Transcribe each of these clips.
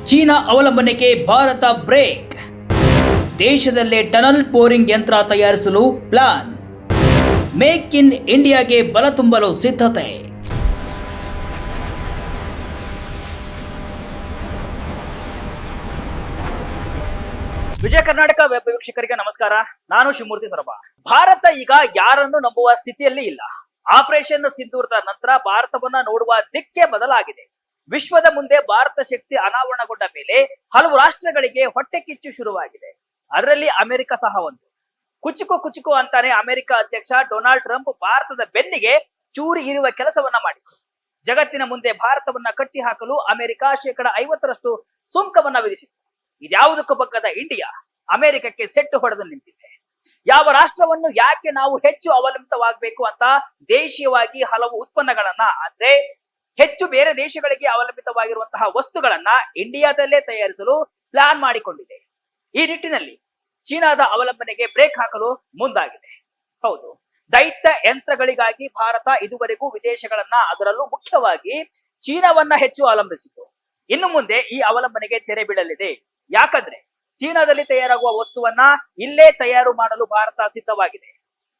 China ಅವಲಂಬನೆಗೆ Bharat break. ದೇಶದಲ್ಲೇ tunnel boring ಯಂತ್ರ ತಯಾರಿಸಲು ಪ್ಲಾನ್. ಮೇಕ್ ಇನ್ ಇಂಡಿಯಾಗೆ ಬಲ ತುಂಬಲು ಸಿದ್ಧತೆ. ವಿಜಯ ಕರ್ನಾಟಕ ವೆಬ್ ವೀಕ್ಷಕರಿಗೆ ನಮಸ್ಕಾರ. ನಾನು ಶಿವಮೂರ್ತಿ ಸರಬ. ಭಾರತ ಈಗ ಯಾರನ್ನು ನಂಬುವ ಸ್ಥಿತಿಯಲ್ಲಿ ಇಲ್ಲ. ಆಪರೇಷನ್ ಸಿಂಧೂರದ ನಂತರ ಭಾರತವನ್ನ ನೋಡುವ ದಿಕ್ಕೇ ಬದಲಾಗಿದೆ. ವಿಶ್ವದ ಮುಂದೆ ಭಾರತ ಶಕ್ತಿ ಅನಾವರಣಗೊಂಡ ಮೇಲೆ ಹಲವು ರಾಷ್ಟ್ರಗಳಿಗೆ ಹೊಟ್ಟೆ ಕಿಚ್ಚು ಶುರುವಾಗಿದೆ. ಅದರಲ್ಲಿ ಅಮೆರಿಕ ಸಹ ಒಂದು. ಕುಚುಕು ಅಂತಾನೆ ಅಮೆರಿಕ ಅಧ್ಯಕ್ಷ ಡೊನಾಲ್ಡ್ ಟ್ರಂಪ್ ಭಾರತದ ಬೆನ್ನಿಗೆ ಚೂರಿ ಇರುವ ಕೆಲಸವನ್ನ ಮಾಡಿದ್ರು. ಜಗತ್ತಿನ ಮುಂದೆ ಭಾರತವನ್ನ ಕಟ್ಟಿ ಹಾಕಲು ಅಮೆರಿಕ 50% ಸುಂಕವನ್ನ ವಿಧಿಸಿತು. ಇದ್ಯಾವುದಕ್ಕೂ ಬಗ್ಗದ ಇಂಡಿಯಾ ಅಮೆರಿಕಕ್ಕೆ ಸೆಟ್ಟು ಹೊಡೆದು ನಿಂತಿದೆ. ಯಾವ ರಾಷ್ಟ್ರವನ್ನು ಯಾಕೆ ನಾವು ಹೆಚ್ಚು ಅವಲಂಬಿತವಾಗಬೇಕು ಅಂತ ದೇಶೀಯವಾಗಿ ಹಲವು ಉತ್ಪನ್ನಗಳನ್ನ, ಅಂದ್ರೆ ಹೆಚ್ಚು ಬೇರೆ ದೇಶಗಳಿಗೆ ಅವಲಂಬಿತವಾಗಿರುವಂತಹ ವಸ್ತುಗಳನ್ನ ಇಂಡಿಯಾದಲ್ಲೇ ತಯಾರಿಸಲು ಪ್ಲಾನ್ ಮಾಡಿಕೊಂಡಿದೆ. ಈ ನಿಟ್ಟಿನಲ್ಲಿ ಚೀನಾದ ಅವಲಂಬನೆಗೆ ಬ್ರೇಕ್ ಹಾಕಲು ಮುಂದಾಗಿದೆ. ಹೌದು, ದೈತ್ಯ ಯಂತ್ರಗಳಿಗಾಗಿ ಭಾರತ ಇದುವರೆಗೂ ವಿದೇಶಗಳನ್ನ, ಅದರಲ್ಲೂ ಮುಖ್ಯವಾಗಿ ಚೀನಾವನ್ನ ಹೆಚ್ಚು ಅವಲಂಬಿಸಿತು. ಇನ್ನು ಮುಂದೆ ಈ ಅವಲಂಬನೆಗೆ ತೆರೆ ಬೀಳಲಿದೆ. ಯಾಕಂದ್ರೆ ಚೀನಾದಲ್ಲಿ ತಯಾರಾಗುವ ವಸ್ತುವನ್ನ ಇಲ್ಲೇ ತಯಾರು ಮಾಡಲು ಭಾರತ ಸಿದ್ಧವಾಗಿದೆ.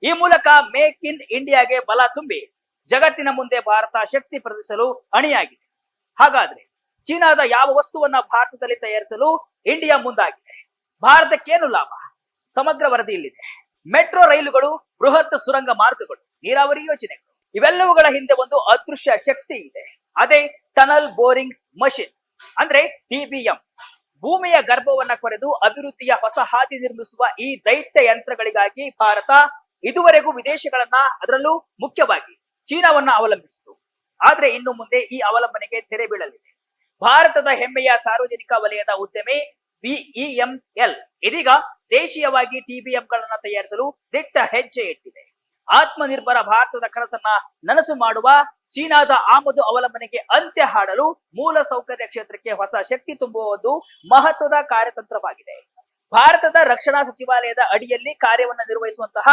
ಈ ಮೂಲಕ ಮೇಕ್ ಇನ್ ಇಂಡಿಯಾಗೆ ಬಲ ತುಂಬಿ ಜಗತ್ತಿನ ಮುಂದೆ ಭಾರತ ಶಕ್ತಿ ಪ್ರದರ್ಶಿಸಲು ಅಣಿಯಾಗಿದೆ. ಹಾಗಾದ್ರೆ ಚೀನಾದ ಯಾವ ವಸ್ತುವನ್ನ ಭಾರತದಲ್ಲಿ ತಯಾರಿಸಲು ಇಂಡಿಯಾ ಮುಂದಾಗಿದೆ? ಭಾರತಕ್ಕೇನು ಲಾಭ? ಸಮಗ್ರ ವರದಿ ಇಲ್ಲಿದೆ. ಮೆಟ್ರೋ ರೈಲುಗಳು, ಬೃಹತ್ ಸುರಂಗ ಮಾರ್ಗಗಳು, ನೀರಾವರಿ ಯೋಜನೆಗಳು, ಇವೆಲ್ಲವುಗಳ ಹಿಂದೆ ಒಂದು ಅದೃಶ್ಯ ಶಕ್ತಿ ಇದೆ. ಅದೇ ಟನಲ್ ಬೋರಿಂಗ್ ಮಷಿನ್, ಅಂದ್ರೆ TBM. ಭೂಮಿಯ ಗರ್ಭವನ್ನ ಕೊರೆದು ಅಭಿವೃದ್ಧಿಯ ಹೊಸ ಹಾದಿ ನಿರ್ಮಿಸುವ ಈ ದೈತ್ಯ ಯಂತ್ರಗಳಿಗಾಗಿ ಭಾರತ ಇದುವರೆಗೂ ವಿದೇಶಗಳನ್ನ, ಅದರಲ್ಲೂ ಮುಖ್ಯವಾಗಿ ಚೀನಾವನ್ನ ಅವಲಂಬಿಸಿತು. ಆದ್ರೆ ಇನ್ನು ಮುಂದೆ ಈ ಅವಲಂಬನೆಗೆ ತೆರೆ ಬೀಳಲಿದೆ. ಭಾರತದ ಹೆಮ್ಮೆಯ ಸಾರ್ವಜನಿಕ ವಲಯದ ಉದ್ಯಮಿ BEML ಇದೀಗ ದೇಶೀಯವಾಗಿ TBM ಗಳನ್ನ ತಯಾರಿಸಲು ದಿಟ್ಟ ಹೆಜ್ಜೆ ಇಟ್ಟಿದೆ. ಆತ್ಮನಿರ್ಭರ ಭಾರತದ ಕನಸನ್ನ ನನಸು ಮಾಡುವ ಚೀನಾದ ಆಮದು ಅವಲಂಬನೆಗೆ ಅಂತ್ಯ ಹಾಡಲು ಮೂಲ ಸೌಕರ್ಯ ಕ್ಷೇತ್ರಕ್ಕೆ ಹೊಸ ಶಕ್ತಿ ತುಂಬುವ ಒಂದು ಮಹತ್ವದ ಕಾರ್ಯತಂತ್ರವಾಗಿದೆ. ಭಾರತದ ರಕ್ಷಣಾ ಸಚಿವಾಲಯದ ಅಡಿಯಲ್ಲಿ ಕಾರ್ಯವನ್ನ ನಿರ್ವಹಿಸುವಂತಹ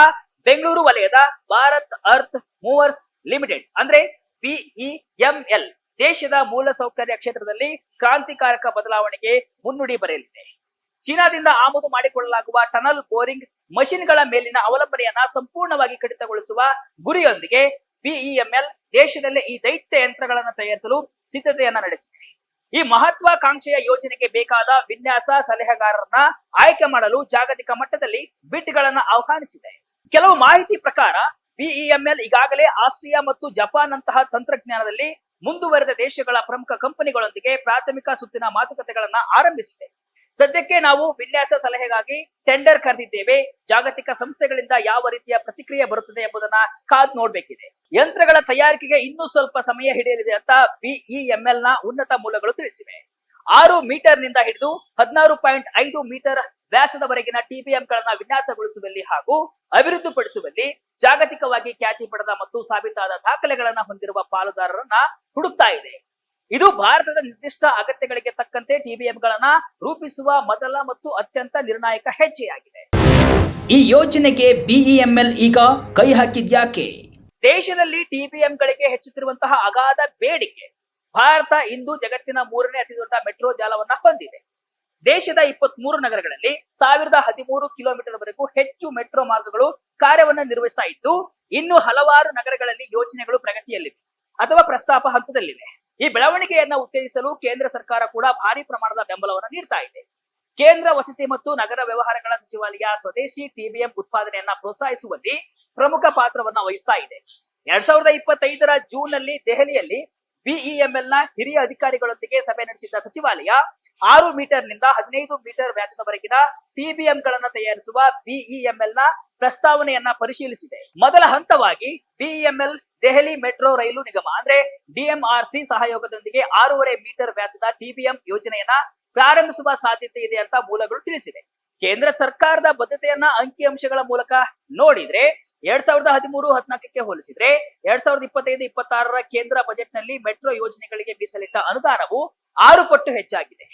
ಬೆಂಗಳೂರು ವಲಯದ ಭಾರತ್ ಅರ್ತ್ ಮೂವರ್ಸ್ ಲಿಮಿಟೆಡ್, ಅಂದ್ರೆ BEML ದೇಶದ ಮೂಲ ಸೌಕರ್ಯ ಕ್ಷೇತ್ರದಲ್ಲಿ ಕ್ರಾಂತಿಕಾರಕ ಬದಲಾವಣೆಗೆ ಮುನ್ನುಡಿ ಬರೆಯಲಿದೆ. ಚೀನಾದಿಂದ ಆಮದು ಮಾಡಿಕೊಳ್ಳಲಾಗುವ ಟನಲ್ ಬೋರಿಂಗ್ ಮಷಿನ್ಗಳ ಮೇಲಿನ ಅವಲಂಬನೆಯನ್ನ ಸಂಪೂರ್ಣವಾಗಿ ಕಡಿತಗೊಳಿಸುವ ಗುರಿಯೊಂದಿಗೆ BEML ದೇಶದಲ್ಲೇ ಈ ದೈತ್ಯ ಯಂತ್ರಗಳನ್ನು ತಯಾರಿಸಲು ಸಿದ್ಧತೆಯನ್ನ ನಡೆಸಿದೆ. ಈ ಮಹತ್ವಾಕಾಂಕ್ಷೆಯ ಯೋಜನೆಗೆ ಬೇಕಾದ ವಿನ್ಯಾಸ ಸಲಹೆಗಾರರನ್ನ ಆಯ್ಕೆ ಮಾಡಲು ಜಾಗತಿಕ ಮಟ್ಟದಲ್ಲಿ ಬಿಟ್ಗಳನ್ನ ಆಹ್ವಾನಿಸಿದೆ. ಕೆಲವು ಮಾಹಿತಿ ಪ್ರಕಾರ BEML ಈಗಾಗಲೇ ಆಸ್ಟ್ರಿಯಾ ಮತ್ತು ಜಪಾನ್ ಅಂತಹ ತಂತ್ರಜ್ಞಾನದಲ್ಲಿ ಮುಂದುವರೆದ ದೇಶಗಳ ಪ್ರಮುಖ ಕಂಪನಿಗಳೊಂದಿಗೆ ಪ್ರಾಥಮಿಕ ಸುತ್ತಿನ ಮಾತುಕತೆಗಳನ್ನ ಆರಂಭಿಸಿದೆ. ಸದ್ಯಕ್ಕೆ ನಾವು ವಿನ್ಯಾಸ ಸಲಹೆಗಾಗಿ ಟೆಂಡರ್ ಕರೆದಿದ್ದೇವೆ. ಜಾಗತಿಕ ಸಂಸ್ಥೆಗಳಿಂದ ಯಾವ ರೀತಿಯ ಪ್ರತಿಕ್ರಿಯೆ ಬರುತ್ತದೆ ಎಂಬುದನ್ನ ಕಾದು ನೋಡ್ಬೇಕಿದೆ. ಯಂತ್ರಗಳ ತಯಾರಿಕೆಗೆ ಇನ್ನೂ ಸ್ವಲ್ಪ ಸಮಯ ಹಿಡಿಯಲಿದೆ ಅಂತ BEML ನ ಉನ್ನತ ಮೂಲಗಳು ತಿಳಿಸಿವೆ. 6 ಮೀಟರ್ ನಿಂದ ಹಿಡಿದು 16.5 ಮೀಟರ್ ವ್ಯಾಸದವರೆಗಿನ TBM ಗಳನ್ನ ವಿನ್ಯಾಸಗೊಳಿಸುವಲ್ಲಿ ಹಾಗೂ ಅಭಿವೃದ್ಧಿಪಡಿಸುವಲ್ಲಿ ಜಾಗತಿಕವಾಗಿ ಖ್ಯಾತಿ ಪಡೆದ ಮತ್ತು ಸಾಬೀತಾದ ದಾಖಲೆಗಳನ್ನ ಹೊಂದಿರುವ ಪಾಲುದಾರರನ್ನ ಹುಡುಕ್ತಾ ಇದೆ. ಇದು ಭಾರತದ ನಿರ್ದಿಷ್ಟ ಅಗತ್ಯಗಳಿಗೆ ತಕ್ಕಂತೆ TBM ಗಳನ್ನ ರೂಪಿಸುವ ಮೊದಲ ಮತ್ತು ಅತ್ಯಂತ ನಿರ್ಣಾಯಕ ಹೆಜ್ಜೆಯಾಗಿದೆ. ಈ ಯೋಜನೆಗೆ BEML ಈಗ ಕೈ ಹಾಕಿದ್ಯಾಕೆ? ದೇಶದಲ್ಲಿ TBM ಗಳಿಗೆ ಹೆಚ್ಚುತ್ತಿರುವಂತಹ ಅಗಾಧ ಬೇಡಿಕೆ. ಭಾರತ ಇಂದು ಜಗತ್ತಿನ 3ನೇ ಅತಿ ದೊಡ್ಡ ಮೆಟ್ರೋ ಜಾಲವನ್ನ ಹೊಂದಿದೆ. ದೇಶದ 23 ನಗರಗಳಲ್ಲಿ 1013 ಕಿಲೋಮೀಟರ್ ವರೆಗೂ ಹೆಚ್ಚು ಮೆಟ್ರೋ ಮಾರ್ಗಗಳು ಕಾರ್ಯವನ್ನ ನಿರ್ವಹಿಸ್ತಾ ಇದ್ದು, ಇನ್ನು ಹಲವಾರು ನಗರಗಳಲ್ಲಿ ಯೋಜನೆಗಳು ಪ್ರಗತಿಯಲ್ಲಿವೆ ಅಥವಾ ಪ್ರಸ್ತಾಪ ಹಂತದಲ್ಲಿವೆ. ಈ ಬೆಳವಣಿಗೆಯನ್ನ ಉತ್ತೇಜಿಸಲು ಕೇಂದ್ರ ಸರ್ಕಾರ ಕೂಡ ಭಾರಿ ಪ್ರಮಾಣದ ಬೆಂಬಲವನ್ನು ನೀಡ್ತಾ ಇದೆ. ಕೇಂದ್ರ ವಸತಿ ಮತ್ತು ನಗರ ವ್ಯವಹಾರಗಳ ಸಚಿವಾಲಯ ಸ್ವದೇಶಿ TBM ಉತ್ಪಾದನೆಯನ್ನ ಪ್ರೋತ್ಸಾಹಿಸುವಲ್ಲಿ ಪ್ರಮುಖ ಪಾತ್ರವನ್ನ ವಹಿಸ್ತಾ ಇದೆ. 2025ರ ಜೂನ್ ನಲ್ಲಿ ದೆಹಲಿಯಲ್ಲಿ BEML ನ ಹಿರಿಯ ಅಧಿಕಾರಿಗಳೊಂದಿಗೆ ಸಭೆ ನಡೆಸಿದ್ದ ಸಚಿವಾಲಯ 6 ಮೀಟರ್ ನಿಂದ 15 ಮೀಟರ್ ವ್ಯಾಸದವರೆಗಿನ TBM ಗಳನ್ನ ತಯಾರಿಸುವ BEML ನ ಪ್ರಸ್ತಾವನೆಯನ್ನ ಪರಿಶೀಲಿಸಿದೆ. ಮೊದಲ ಹಂತವಾಗಿ BEML ದೆಹಲಿ ಮೆಟ್ರೋ ರೈಲು ನಿಗಮ, ಅಂದ್ರೆ DMRC ಸಹಯೋಗದೊಂದಿಗೆ 6.5 ಮೀಟರ್ ವ್ಯಾಸದ TBM ಯೋಜನೆಯನ್ನ ಪ್ರಾರಂಭಿಸುವ ಸಾಧ್ಯತೆ ಇದೆ ಅಂತ ಮೂಲಗಳು ತಿಳಿಸಿವೆ. ಕೇಂದ್ರ ಸರ್ಕಾರದ ಬದ್ಧತೆಯನ್ನ ಅಂಕಿಅಂಶಗಳ ಮೂಲಕ ನೋಡಿದ್ರೆ 2013-14ಕ್ಕೆ ಹೋಲಿಸಿದ್ರೆ 2025-26ರ ಕೇಂದ್ರ ಬಜೆಟ್ ನಲ್ಲಿ ಮೆಟ್ರೋ ಯೋಜನೆಗಳಿಗೆ ಮೀಸಲಿಟ್ಟ ಅನುದಾನವು 6 ಪಟ್ಟು ಹೆಚ್ಚಾಗಿದೆ.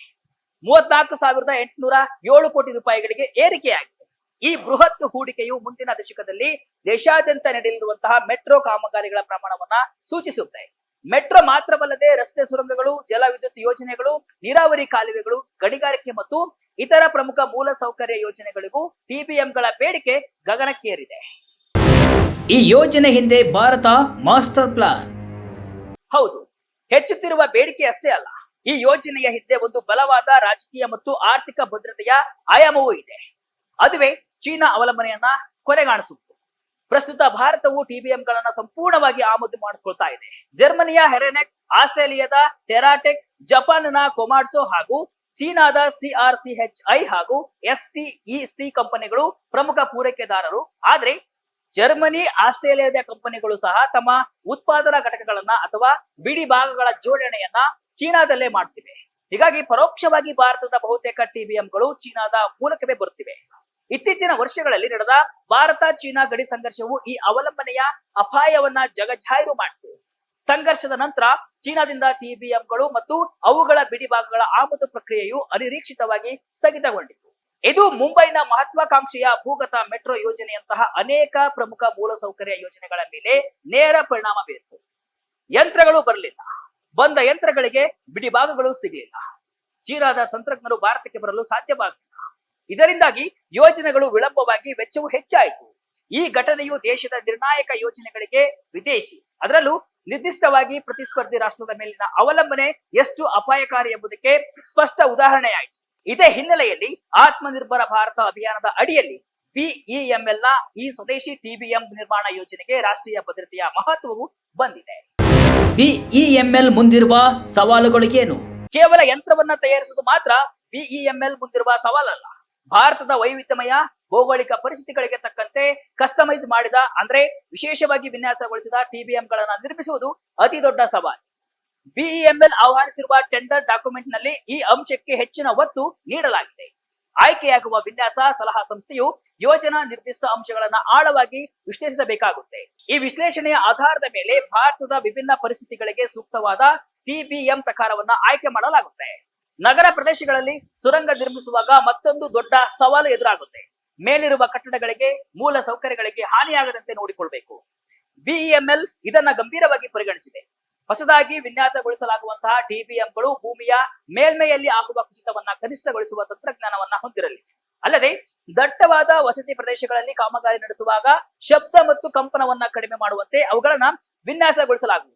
34,807 ಕೋಟಿ ರೂಪಾಯಿಗಳಿಗೆ ಏರಿಕೆಯಾಗಿದೆ. ಈ ಬೃಹತ್ ಹೂಡಿಕೆಯು ಮುಂದಿನ ದಶಕದಲ್ಲಿ ದೇಶಾದ್ಯಂತ ನಡೆಯಲಿರುವಂತಹ ಮೆಟ್ರೋ ಕಾಮಗಾರಿಗಳ ಪ್ರಮಾಣವನ್ನ ಸೂಚಿಸುತ್ತೆ. ಮೆಟ್ರೋ ಮಾತ್ರವಲ್ಲದೆ ರಸ್ತೆ ಸುರಂಗಗಳು, ಜಲವಿದ್ಯುತ್ ಯೋಜನೆಗಳು, ನೀರಾವರಿ ಕಾಲುವೆಗಳು, ಗಣಿಗಾರಿಕೆ ಮತ್ತು ಇತರ ಪ್ರಮುಖ ಮೂಲ ಸೌಕರ್ಯ ಯೋಜನೆಗಳಿಗೂ ಟಿಬಿಎಂಗಳ ಬೇಡಿಕೆ ಗಗನಕ್ಕೇರಿದೆ. ಈ ಯೋಜನೆ ಹಿಂದೆ ಭಾರತ ಮಾಸ್ಟರ್ ಪ್ಲಾನ್. ಹೌದು, ಹೆಚ್ಚುತ್ತಿರುವ ಬೇಡಿಕೆ ಅಷ್ಟೇ ಅಲ್ಲ, ಈ ಯೋಜನೆಯ ಹಿಂದೆ ಒಂದು ಬಲವಾದ ರಾಜಕೀಯ ಮತ್ತು ಆರ್ಥಿಕ ಭದ್ರತೆಯ ಆಯಾಮವೂ ಇದೆ. ಅದುವೇ ಚೀನಾ ಅವಲಂಬನೆಯನ್ನ ಕೊನೆಗಾಣಿಸುವುದು. ಪ್ರಸ್ತುತ ಭಾರತವು ಟಿಬಿಎಂಗಳನ್ನ ಸಂಪೂರ್ಣವಾಗಿ ಆಮದು ಮಾಡಿಕೊಳ್ತಾ ಇದೆ. ಜರ್ಮನಿಯ ಹೆರೆನೆಕ್, ಆಸ್ಟ್ರೇಲಿಯಾದ ಟೆರಾಟೆಕ್, ಜಪಾನ್ನ ಕೊಮಾಟ್ಸೋ ಹಾಗೂ ಚೀನಾದ CRCHI ಹಾಗೂ STEC ಕಂಪನಿಗಳು ಪ್ರಮುಖ ಪೂರೈಕೆದಾರರು. ಆದ್ರೆ ಜರ್ಮನಿ, ಆಸ್ಟ್ರೇಲಿಯಾದ ಕಂಪನಿಗಳು ಸಹ ತಮ್ಮ ಉತ್ಪಾದನಾ ಘಟಕಗಳನ್ನ ಅಥವಾ ಬಿಡಿ ಭಾಗಗಳ ಜೋಡಣೆಯನ್ನ ಚೀನಾದಲ್ಲೇ ಮಾಡ್ತಿವೆ. ಹೀಗಾಗಿ ಪರೋಕ್ಷವಾಗಿ ಭಾರತದ ಬಹುತೇಕ ಟಿಬಿಎಂಗಳು ಚೀನಾದ ಮೂಲಕವೇ ಬರುತ್ತಿವೆ. ಇತ್ತೀಚಿನ ವರ್ಷಗಳಲ್ಲಿ ನಡೆದ ಭಾರತ ಚೀನಾ ಗಡಿ ಸಂಘರ್ಷವು ಈ ಅವಲಂಬನೆಯ ಅಪಾಯವನ್ನ ಜಗಜಾಹಿರು ಮಾಡಿತು. ಸಂಘರ್ಷದ ನಂತರ ಚೀನಾದಿಂದ ಟಿಬಿಎಂಗಳು ಮತ್ತು ಅವುಗಳ ಬಿಡಿ ಭಾಗಗಳ ಆಮದು ಪ್ರಕ್ರಿಯೆಯು ಅನಿರೀಕ್ಷಿತವಾಗಿ ಸ್ಥಗಿತಗೊಂಡಿತು. ಇದು ಮುಂಬೈನ ಮಹತ್ವಾಕಾಂಕ್ಷೆಯ ಭೂಗತ ಮೆಟ್ರೋ ಯೋಜನೆಯಂತಹ ಅನೇಕ ಪ್ರಮುಖ ಮೂಲಸೌಕರ್ಯ ಯೋಜನೆಗಳ ಮೇಲೆ ನೇರ ಪರಿಣಾಮ ಬೀರಿತು. ಯಂತ್ರಗಳು ಬರಲಿಲ್ಲ, ಬಂದ ಯಂತ್ರಗಳಿಗೆ ಬಿಡಿ ಭಾಗಗಳು ಸಿಗಲಿಲ್ಲ. ಚೀನಾದ ತಂತ್ರಜ್ಞರು ಭಾರತಕ್ಕೆ ಬರಲು ಸಾಧ್ಯವಾಗಲಿಲ್ಲ. ಇದರಿಂದಾಗಿ ಯೋಜನೆಗಳು ವಿಳಂಬವಾಗಿ ವೆಚ್ಚವು ಹೆಚ್ಚಾಯಿತು. ಈ ಘಟನೆಯು ದೇಶದ ನಿರ್ಣಾಯಕ ಯೋಜನೆಗಳಿಗೆ ವಿದೇಶಿ, ಅದರಲ್ಲೂ ನಿರ್ದಿಷ್ಟವಾಗಿ ಪ್ರತಿಸ್ಪರ್ಧಿ ರಾಷ್ಟ್ರದ ಮೇಲಿನ ಅವಲಂಬನೆ ಎಷ್ಟು ಅಪಾಯಕಾರಿ ಎಂಬುದಕ್ಕೆ ಸ್ಪಷ್ಟ ಉದಾಹರಣೆಯಾಯಿತು. ಇದೇ ಹಿನ್ನೆಲೆಯಲ್ಲಿ ಆತ್ಮನಿರ್ಭರ ಭಾರತ ಅಭಿಯಾನದ ಅಡಿಯಲ್ಲಿ BEML ನ ಈ ಸ್ವದೇಶಿ ಟಿಬಿಎಂ ನಿರ್ಮಾಣ ಯೋಜನೆಗೆ ರಾಷ್ಟ್ರೀಯ ಭದ್ರತೆಯ ಮಹತ್ವವು ಬಂದಿದೆ. BEML ಮುಂದಿರುವ ಸವಾಲುಗಳು ಏನು? ಕೇವಲ ಯಂತ್ರವನ್ನ ತಯಾರಿಸುವುದು ಮಾತ್ರ BEML ಮುಂದಿರುವ ಸವಾಲಲ್ಲ. ಭಾರತದ ವೈವಿಧ್ಯಮಯ ಭೌಗೋಳಿಕ ಪರಿಸ್ಥಿತಿಗಳಿಗೆ ತಕ್ಕಂತೆ ಕಸ್ಟಮೈಸ್ ಮಾಡಿದ, ಅಂದ್ರೆ ವಿಶೇಷವಾಗಿ ವಿನ್ಯಾಸಗೊಳಿಸಿದ ಟಿಬಿಎಂಗಳನ್ನ ನಿರ್ಮಿಸುವುದು ಅತಿ ದೊಡ್ಡ ಸವಾಲು. BEML ಆಹ್ವಾನಿಸಿರುವ ಟೆಂಡರ್ ಡಾಕ್ಯುಮೆಂಟ್ ನಲ್ಲಿ ಈ ಅಂಶಕ್ಕೆ ಹೆಚ್ಚಿನ ಒತ್ತು ನೀಡಲಾಗಿದೆ. ಆಯ್ಕೆಯಾಗುವ ವಿನ್ಯಾಸ ಸಲಹಾ ಸಂಸ್ಥೆಯು ಯೋಜನಾ ನಿರ್ದಿಷ್ಟ ಅಂಶಗಳನ್ನ ಆಳವಾಗಿ ವಿಶ್ಲೇಷಿಸಬೇಕಾಗುತ್ತೆ. ಈ ವಿಶ್ಲೇಷಣೆಯ ಆಧಾರದ ಮೇಲೆ ಭಾರತದ ವಿಭಿನ್ನ ಪರಿಸ್ಥಿತಿಗಳಿಗೆ ಸೂಕ್ತವಾದ ಟಿಬಿಎಂ ಪ್ರಕಾರವನ್ನ ಆಯ್ಕೆ ಮಾಡಲಾಗುತ್ತೆ. ನಗರ ಪ್ರದೇಶಗಳಲ್ಲಿ ಸುರಂಗ ನಿರ್ಮಿಸುವಾಗ ಮತ್ತೊಂದು ದೊಡ್ಡ ಸವಾಲು ಎದುರಾಗುತ್ತೆ. ಮೇಲಿರುವ ಕಟ್ಟಡಗಳಿಗೆ, ಮೂಲ ಸೌಕರ್ಯಗಳಿಗೆ ಹಾನಿಯಾಗದಂತೆ ನೋಡಿಕೊಳ್ಬೇಕು. BEML ಇದನ್ನ ಗಂಭೀರವಾಗಿ ಪರಿಗಣಿಸಿದೆ. ಹೊಸದಾಗಿ ವಿನ್ಯಾಸಗೊಳಿಸಲಾಗುವಂತಹ ಟಿಬಿಎಂಗಳು ಭೂಮಿಯ ಮೇಲ್ಮೈಯಲ್ಲಿ ಆಗುವ ಕುಸಿತವನ್ನ ಕನಿಷ್ಠಗೊಳಿಸುವ ತಂತ್ರಜ್ಞಾನವನ್ನ ಹೊಂದಿರಲಿವೆ. ಅಲ್ಲದೆ ದಟ್ಟವಾದ ವಸತಿ ಪ್ರದೇಶಗಳಲ್ಲಿ ಕಾಮಗಾರಿ ನಡೆಸುವಾಗ ಶಬ್ದ ಮತ್ತು ಕಂಪನವನ್ನ ಕಡಿಮೆ ಮಾಡುವಂತೆ ಅವುಗಳನ್ನ ವಿನ್ಯಾಸಗೊಳಿಸಲಾಗುವುದು.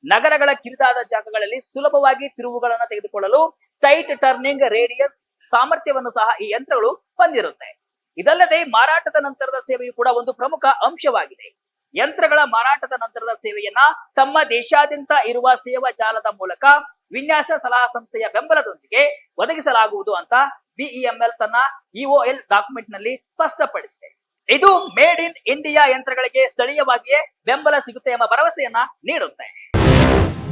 ನಗರಗಳ ಕಿರಿದಾದ ಜಾಗಗಳಲ್ಲಿ ಸುಲಭವಾಗಿ ತಿರುವುಗಳನ್ನ ತೆಗೆದುಕೊಳ್ಳಲು ಟೈಟ್ ಟರ್ನಿಂಗ್ ರೇಡಿಯಸ್ ಸಾಮರ್ಥ್ಯವನ್ನು ಸಹ ಈ ಯಂತ್ರಗಳು ಹೊಂದಿರುತ್ತೆ. ಇದಲ್ಲದೆ ಮಾರಾಟದ ನಂತರದ ಸೇವೆಯು ಕೂಡ ಒಂದು ಪ್ರಮುಖ ಅಂಶವಾಗಿದೆ. ಯಂತ್ರಗಳ ಮಾರಾಟದ ನಂತರದ ಸೇವೆಯನ್ನ ತಮ್ಮ ದೇಶಾದ್ಯಂತ ಇರುವ ಸೇವಾ ಜಾಲದ ಮೂಲಕ ವಿನ್ಯಾಸ ಸಲಹಾ ಸಂಸ್ಥೆಯ ಬೆಂಬಲದೊಂದಿಗೆ ಒದಗಿಸಲಾಗುವುದು ಅಂತ BEML ತನ್ನ EOL ಡಾಕ್ಯುಮೆಂಟ್ ನಲ್ಲಿ ಸ್ಪಷ್ಟಪಡಿಸಿದೆ. ಇದು ಮೇಡ್ ಇನ್ ಇಂಡಿಯಾ ಯಂತ್ರಗಳಿಗೆ ಸ್ಥಳೀಯವಾಗಿಯೇ ಬೆಂಬಲ ಸಿಗುತ್ತೆ ಎಂಬ ಭರವಸೆಯನ್ನ ನೀಡುತ್ತೆ.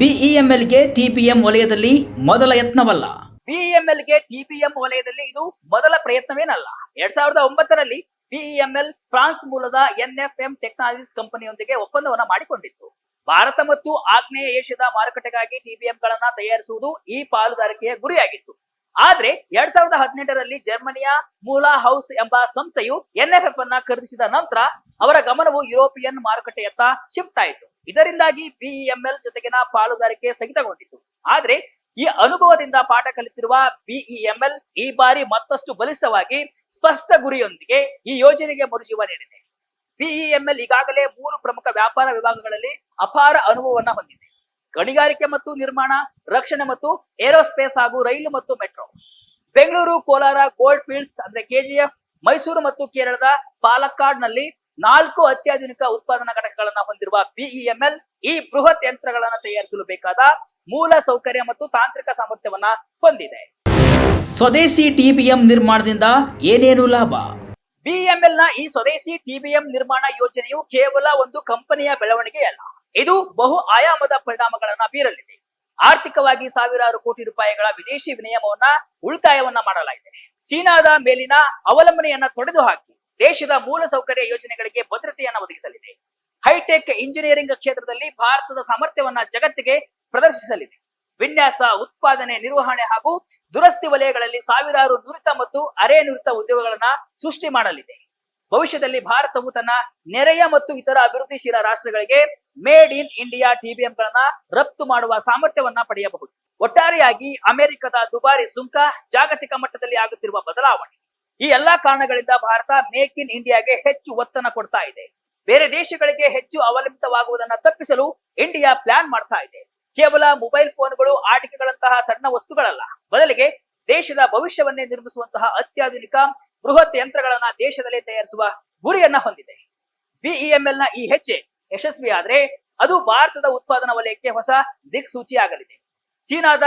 BEMLಗೆ ಟಿಬಿಎಂ ವಲಯದಲ್ಲಿ ಮೊದಲ ಯತ್ನವಲ್ಲ. BEMLಗೆ ಟಿಬಿಎಂ ವಲಯದಲ್ಲಿ ಇದು ಮೊದಲ ಪ್ರಯತ್ನವೇನಲ್ಲ. 2009ರಲ್ಲಿ BEML ಫ್ರಾನ್ಸ್ ಮೂಲದ NFM ಟೆಕ್ನಾಲಜೀಸ್ ಕಂಪನಿಯೊಂದಿಗೆ ಒಪ್ಪಂದವನ್ನ ಮಾಡಿಕೊಂಡಿತ್ತು. ಭಾರತ ಮತ್ತು ಆಗ್ನೇಯ ಏಷ್ಯಾದ ಮಾರುಕಟ್ಟೆಗಾಗಿ ಟಿಬಿಎಂಗಳನ್ನ ತಯಾರಿಸುವುದು ಈ ಪಾಲುದಾರಿಕೆಯ ಗುರಿಯಾಗಿತ್ತು. ಆದ್ರೆ 2018ರಲ್ಲಿ ಜರ್ಮನಿಯ ಮೂಲ ಹೌಸ್ ಎಂಬ ಸಂಸ್ಥೆಯು NFF ಅನ್ನ ಖರೀದಿಸಿದ ನಂತರ ಅವರ ಗಮನವು ಯುರೋಪಿಯನ್ ಮಾರುಕಟ್ಟೆಯತ್ತ ಶಿಫ್ಟ್ ಆಯಿತು. ಇದರಿಂದಾಗಿ BEML ಜೊತೆಗಿನ ಪಾಲುದಾರಿಕೆ ಸ್ಥಗಿತಗೊಂಡಿತು. ಆದ್ರೆ ಈ ಅನುಭವದಿಂದ ಪಾಠ ಕಲಿತಿರುವ BEML ಈ ಬಾರಿ ಮತ್ತಷ್ಟು ಬಲಿಷ್ಠವಾಗಿ ಸ್ಪಷ್ಟ ಗುರಿಯೊಂದಿಗೆ ಈ ಯೋಜನೆಗೆ ಮರುಜೀವ ನೀಡಿದೆ. BEML ಈಗಾಗಲೇ 3 ಪ್ರಮುಖ ವ್ಯಾಪಾರ ವಿಭಾಗಗಳಲ್ಲಿ ಅಪಾರ ಅನುಭವವನ್ನ ಹೊಂದಿದೆ. ಗಣಿಗಾರಿಕೆ ಮತ್ತು ನಿರ್ಮಾಣ, ರಕ್ಷಣೆ ಮತ್ತು ಏರೋಸ್ಪೇಸ್ ಹಾಗೂ ರೈಲು ಮತ್ತು metro. Bengaluru, Kolar gold fields ಅಂದ್ರೆ KGF, ಮೈಸೂರು ಮತ್ತು ಕೇರಳದ ಪಾಲಕ್ಕಾಡ್ ನಲ್ಲಿ 4 ಅತ್ಯಾಧುನಿಕ ಉತ್ಪಾದನಾ ಘಟಕಗಳನ್ನ ಹೊಂದಿರುವ BEML ಈ ಬೃಹತ್ ಯಂತ್ರಗಳನ್ನ ತಯಾರಿಸಲು ಬೇಕಾದ ಮೂಲ ಸೌಕರ್ಯ ಮತ್ತು ತಾಂತ್ರಿಕ ಸಾಮರ್ಥ್ಯವನ್ನ ಹೊಂದಿದೆ. ಸ್ವದೇಶಿ ಟಿಬಿಎಂ ನಿರ್ಮಾಣದಿಂದ ಏನೇನು ಲಾಭ? BEML ನ ಈ ಸ್ವದೇಶಿ ಟಿಬಿಎಂ ನಿರ್ಮಾಣ ಯೋಜನೆಯು ಕೇವಲ ಒಂದು ಕಂಪನಿಯ ಬೆಳವಣಿಗೆಯಲ್ಲ, ಇದು ಬಹು ಆಯಾಮದ ಪರಿಣಾಮಗಳನ್ನ ಬೀರಲಿದೆ. ಆರ್ಥಿಕವಾಗಿ ಸಾವಿರಾರು ಕೋಟಿ ರೂಪಾಯಿಗಳ ವಿದೇಶಿ ವಿನಿಮಯವನ್ನ ಉಳಿತಾಯವನ್ನ ಮಾಡಲಾಗಿದೆ. ಚೀನಾದ ಮೇಲಿನ ಅವಲಂಬನೆಯನ್ನ ತೊಡೆದುಹಾಕಿ ದೇಶದ ಮೂಲ ಸೌಕರ್ಯ ಯೋಜನೆಗಳಿಗೆ ಭದ್ರತೆಯನ್ನ ಒದಗಿಸಲಿದೆ. ಹೈಟೆಕ್ ಇಂಜಿನಿಯರಿಂಗ್ ಕ್ಷೇತ್ರದಲ್ಲಿ ಭಾರತದ ಸಾಮರ್ಥ್ಯವನ್ನ ಜಗತ್ತಿಗೆ ಪ್ರದರ್ಶಿಸಲಿದೆ. ವಿನ್ಯಾಸ, ಉತ್ಪಾದನೆ, ನಿರ್ವಹಣೆ ಹಾಗೂ ದುರಸ್ತಿ ವಲಯಗಳಲ್ಲಿ ಸಾವಿರಾರು ನುರಿತ ಮತ್ತು ಅರೆ ನುರಿತ ಉದ್ಯೋಗಗಳನ್ನ ಸೃಷ್ಟಿ ಮಾಡಲಿದೆ. ಭವಿಷ್ಯದಲ್ಲಿ ಭಾರತವು ತನ್ನ ನೆರೆಯ ಮತ್ತು ಇತರ ಅಭಿವೃದ್ಧಿಶೀಲ ರಾಷ್ಟ್ರಗಳಿಗೆ ಮೇಡ್ ಇನ್ ಇಂಡಿಯಾ ಟಿಬಿಎಂಗಳನ್ನ ರಫ್ತು ಮಾಡುವ ಸಾಮರ್ಥ್ಯವನ್ನ ಪಡೆಯಬಹುದು. ಒಟ್ಟಾರೆಯಾಗಿ ಅಮೆರಿಕದ ದುಬಾರಿ ಸುಂಕ, ಜಾಗತಿಕ ಮಟ್ಟದಲ್ಲಿ ಆಗುತ್ತಿರುವ ಬದಲಾವಣೆ, ಈ ಎಲ್ಲಾ ಕಾರಣಗಳಿಂದ ಭಾರತ ಮೇಕ್ ಇನ್ ಇಂಡಿಯಾಗೆ ಹೆಚ್ಚು ಒತ್ತನ್ನು ಕೊಡ್ತಾ ಇದೆ. ಬೇರೆ ದೇಶಗಳಿಗೆ ಹೆಚ್ಚು ಅವಲಂಬಿತವಾಗುವುದನ್ನು ತಪ್ಪಿಸಲು ಇಂಡಿಯಾ ಪ್ಲಾನ್ ಮಾಡ್ತಾ ಇದೆ. ಕೇವಲ ಮೊಬೈಲ್ ಫೋನ್ಗಳು, ಆಟಿಕೆಗಳಂತಹ ಸಣ್ಣ ವಸ್ತುಗಳಲ್ಲ, ಬದಲಿಗೆ ದೇಶದ ಭವಿಷ್ಯವನ್ನೇ ನಿರ್ಮಿಸುವಂತಹ ಅತ್ಯಾಧುನಿಕ ಬೃಹತ್ ಯಂತ್ರಗಳನ್ನ ದೇಶದಲ್ಲೇ ತಯಾರಿಸುವ ಗುರಿಯನ್ನ ಹೊಂದಿದೆ. ಬಿಇಎಂಎಲ್ ನ ಈ ಹೆಜ್ಜೆ ಯಶಸ್ವಿಯಾದ್ರೆ ಅದು ಭಾರತದ ಉತ್ಪಾದನಾ ವಲಯಕ್ಕೆ ಹೊಸ ದಿಕ್ಸೂಚಿಯಾಗಲಿದೆ. ಚೀನಾದ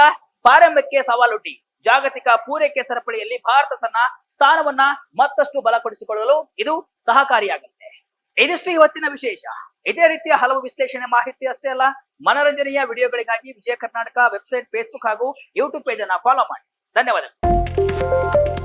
ಪಾರಮ್ಯಕ್ಕೆ ಸವಾಲೊಡ್ಡಿ ಜಾಗತಿಕ ಪೂರೈಕೆ ಸರಪಳಿಯಲ್ಲಿ ಭಾರತ ತನ್ನ ಸ್ಥಾನವನ್ನ ಮತ್ತಷ್ಟು ಬಲಪಡಿಸಿಕೊಳ್ಳಲು ಇದು ಸಹಕಾರಿಯಾಗಲಿದೆ. ಇದಿಷ್ಟು ಇವತ್ತಿನ ವಿಶೇಷ. ಇದೇ ರೀತಿಯ ಹಲವು ವಿಶ್ಲೇಷಣೆ ಮಾಹಿತಿ ಅಷ್ಟೇ ಅಲ್ಲ, ಮನರಂಜನೆಯ ವಿಡಿಯೋಗಳಿಗಾಗಿ ವಿಜಯ ಕರ್ನಾಟಕ ವೆಬ್ಸೈಟ್, ಫೇಸ್ಬುಕ್ ಹಾಗೂ ಯೂಟ್ಯೂಬ್ ಪೇಜ್ ಅನ್ನ ಫಾಲೋ ಮಾಡಿ. ಧನ್ಯವಾದಗಳು.